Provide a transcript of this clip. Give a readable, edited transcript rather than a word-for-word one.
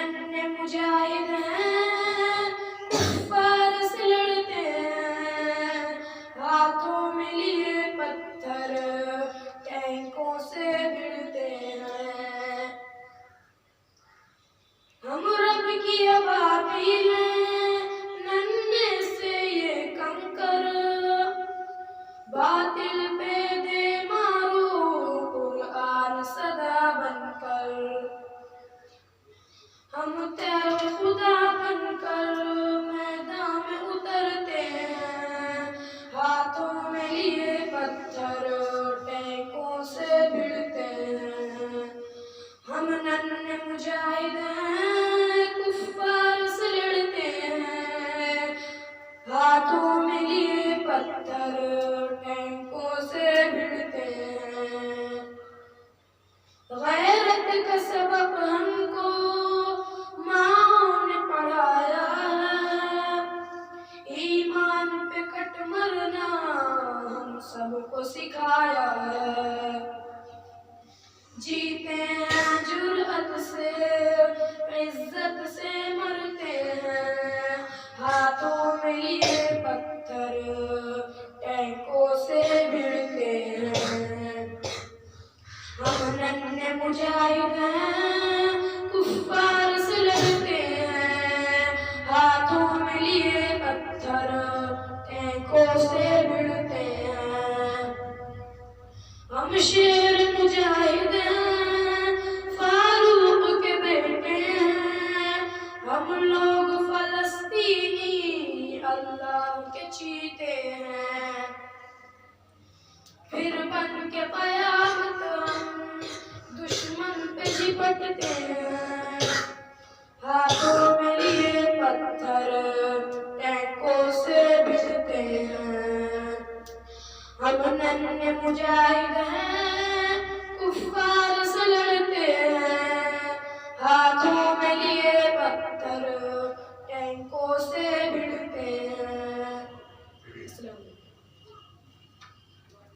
नन्हे मुजाहिद हैं, कुफ्फार से लड़ते हैं, हाथों में लिए पत्थर टैंकों से भिड़ते हैं। हम रब की अबाबील हैं, नन्हे से ये कंकर, बातिल पे दे मारो कुरान सदा बनकर। हम तेरे खुदा बनकर मैदान में उतरते हैं, हाथों में लिए पत्थर टैंकों से भिड़ते हैं। हम नन्हे मुजाहिद हैं, कुफ्फार से लड़ते हैं, हाथों में लिए पत्थर टैंकों से भिड़ते हैं। गैरत का सबक हमको माँ ने पढ़ाया है, ईमान पे कट मरना हम सबको सिखाया है। जीते हैं जुर्अत से, इज्जत से मरते हैं, हाथों में लिए पत्थर टैंकों से भिड़ते हैं। हम नन्हे मुजाहिद हैं, कुफ्फार से लड़ते हैं, हाथों में लिए पत्थर टैंकों से भिड़ते हैं। हम शेर मुजाहिद हैं, फारूक के बेटे हैं, हम लोग फलस्तीनी अल्लाह के चीते हैं। फिर बन के क़यामत हम दुश्मन पे झपटते हैं, हाथों में लिए पत्थर टैंकों से भिड़ते हैं। हम नन्हे मुजाहिद